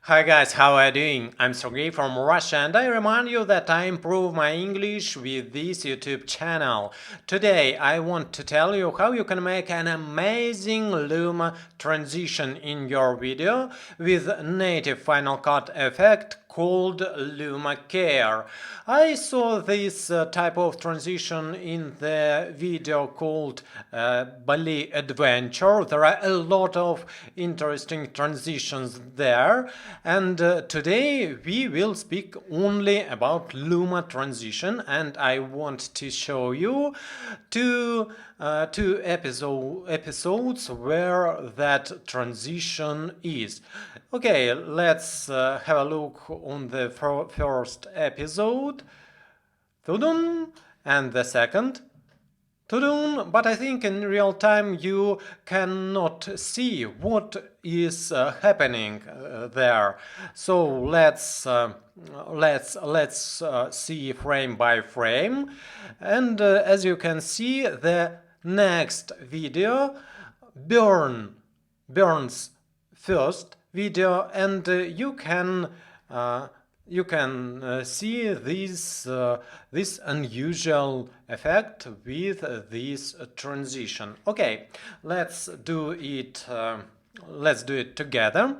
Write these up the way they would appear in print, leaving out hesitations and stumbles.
Hi guys, how are you doing? I'm Sergey from Russia and I remind you that I improve my English with this YouTube channel. Today I want to tell you how you can make an amazing LUMA transition in your video with native Final Cut effect called LUMA Care. I saw this type of transition in the video called Bali Adventure. There are a lot of interesting transitions there, and today we will speak only about LUMA transition, and I want to show you two episodes where that transition is. Okay, let's have a look on the first episode, Tudum, and the second, Tudum, but I think in real time you cannot see what is happening there. So let's see frame by frame, and as you can see, the next video burns first video, and you can see this unusual effect with this transition. Okay, let's do it together.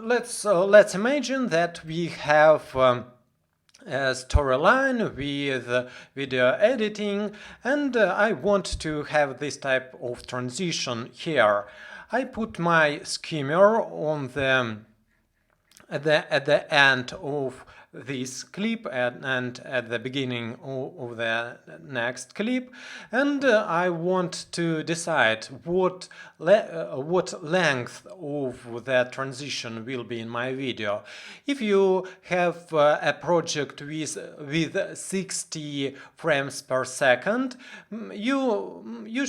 Let's imagine that we have a storyline with video editing, and I want to have this type of transition here. I put my skimmer on at the end of this clip and at the beginning of the next clip, and I want to decide what length of the transition will be in my video. If you have a project with 60 frames per second, you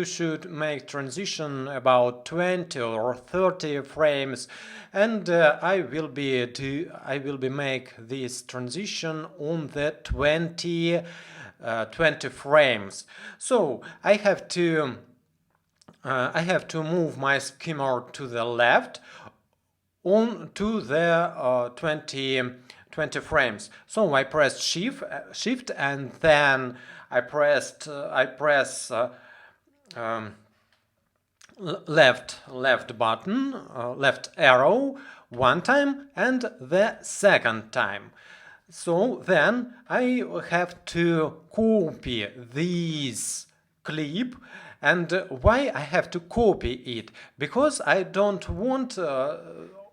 should make transition about 20 or 30 frames, and I will be make this transition on the 20 frames. So I have to move my skimmer to the left on to the 20 frames. So I press shift and then I press left button, left arrow one time and the second time. So then I have to copy this clip. And why I have to copy it? Because I don't want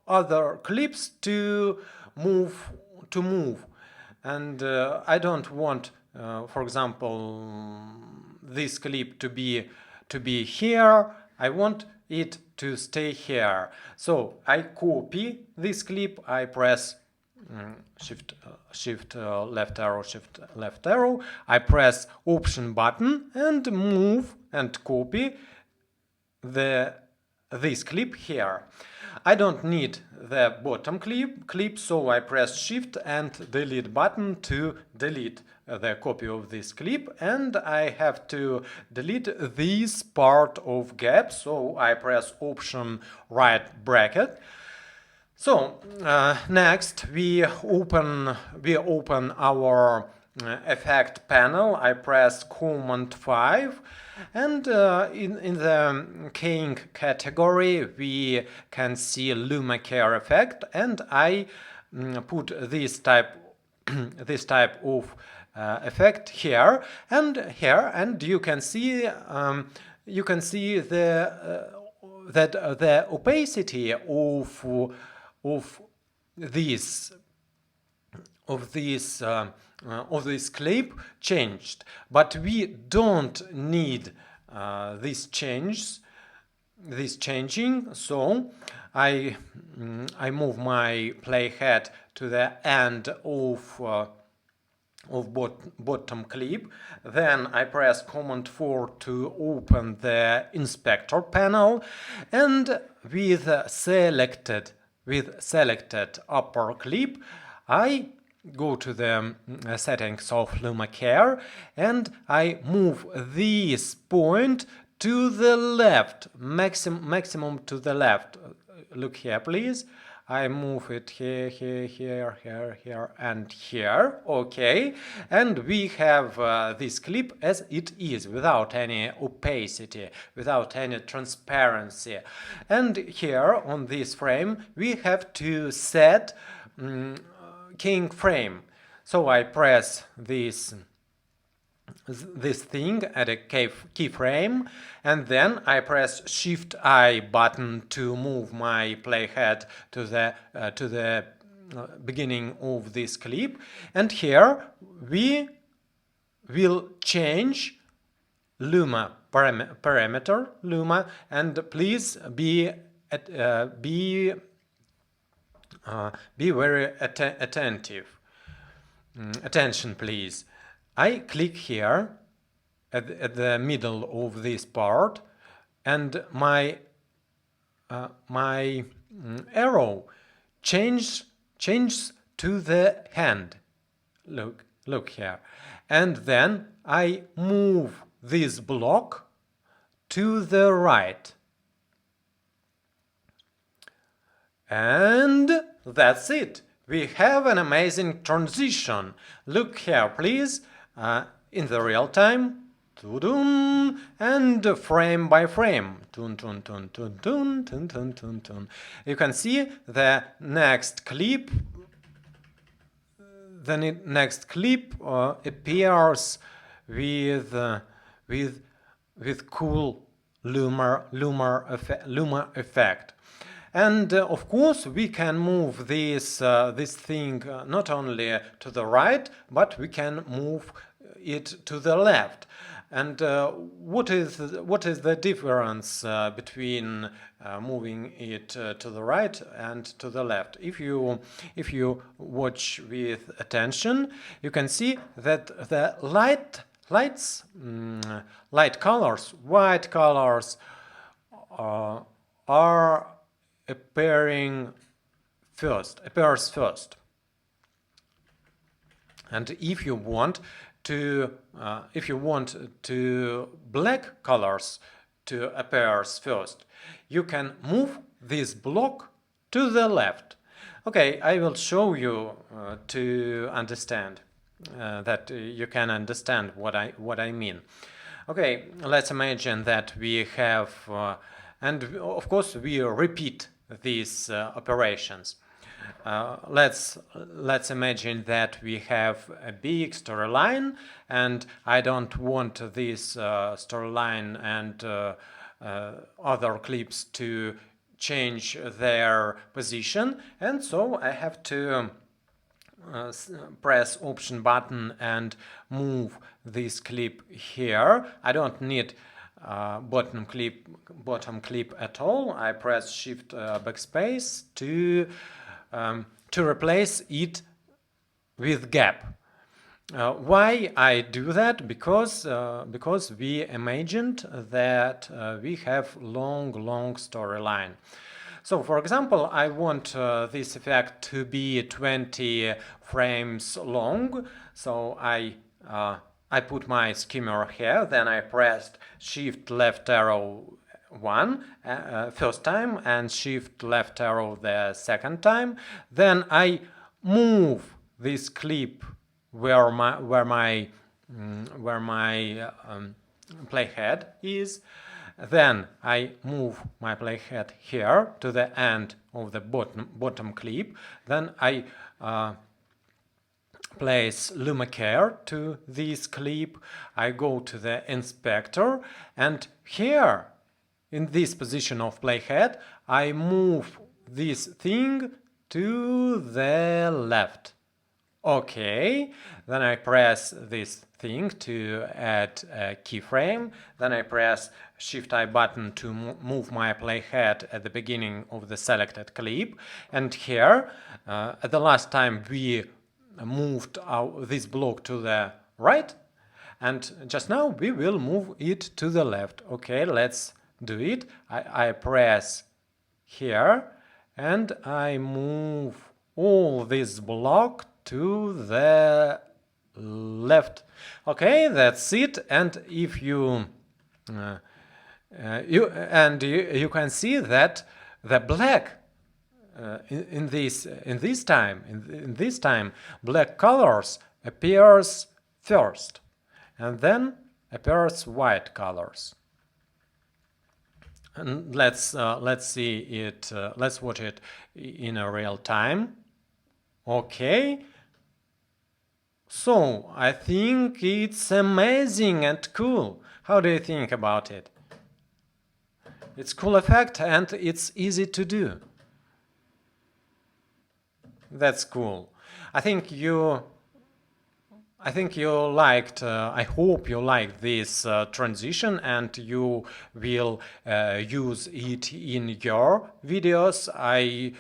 other clips to move, and I don't want, for example, this clip to be here. I want it to stay here. So I copy this clip. I press shift left arrow. I press option button and move and copy this clip here. I don't need the bottom clip, so I press shift and delete button to delete the copy of this clip, and I have to delete this part of gap, so I press option right bracket. So next we open our effect panel. I press Command 5, and in the keying category we can see LUMA Care effect, and I put this type of effect here, and you can see that the opacity of this clip changed, but we don't need this changing. So I move my playhead to the end of bottom clip. Then I press Command 4 to open the inspector panel, and with selected upper clip I go to the settings of LUMA Care, and I move this point to the left, maximum to the left. Look here, please. I move it here, here, and here. Okay, and we have this clip as it is, without any opacity, without any transparency. And here on this frame, we have to set king frame. So I press this thing at a keyframe, and then I press Shift I button to move my playhead to the beginning of this clip, and here we will change LUMA parameter LUMA, and please be very attentive. Attention, please. I click here at the middle of this part, and my arrow changes to the hand. Look here, and then I move this block to the right, and that's it. We have an amazing transition. Look here, please. In the real time, and frame by frame. You can see the next clip. The next clip appears with cool LUMA effect. And of course, we can move this thing not only to the right, but we can move it to the left. And what is the difference between moving it to the right and to the left? If you watch with attention, you can see that the light colors, white colors, are appears first. And if you want to black colors to appear first, you can move this block to the left. Okay, I will show you to understand that you can understand what I mean. Okay, let's imagine that we have and of course we repeat these operations. Let's imagine that we have a big storyline, and I don't want this storyline and other clips to change their position, and so I have to press Option button and move this clip here. I don't need bottom clip at all. I press Shift backspace to replace it with gap. Why I do that? Because we imagined that we have long storyline. So, for example, I want this effect to be 20 frames long. So I put my skimmer here, then I pressed Shift left arrow first time and Shift left arrow the second time. Then I move this clip where my playhead is. Then I move my playhead here to the end of the bottom clip. Then I place LUMA Care to this clip. I go to the inspector, and here in this position of playhead I move this thing to the left. Okay, then I press this thing to add a keyframe. Then I press Shift I button to move my playhead at the beginning of the selected clip. And here, at the last time, we moved this block to the right, and just now we will move it to the left. Okay, let's do it. I press here, and I move all this block to the left. Okay, that's it. And if you You can see that the black in this time black colors appears first, and then appears white colors. And let's see it. Let's watch it in a real time. Okay. So I think it's amazing and cool. How do you think about it? It's cool effect and it's easy to do. That's cool. I think you liked, I hope you liked this transition and you will use it in your videos. I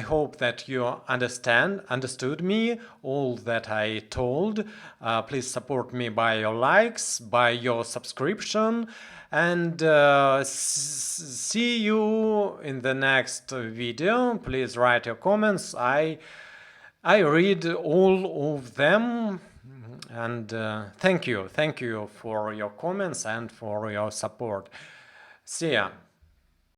hope that you understood me, all that I told. Please support me by your likes, by your subscription, and see you in the next video. Please write your comments. I read all of them, and thank you for your comments and for your support. See ya.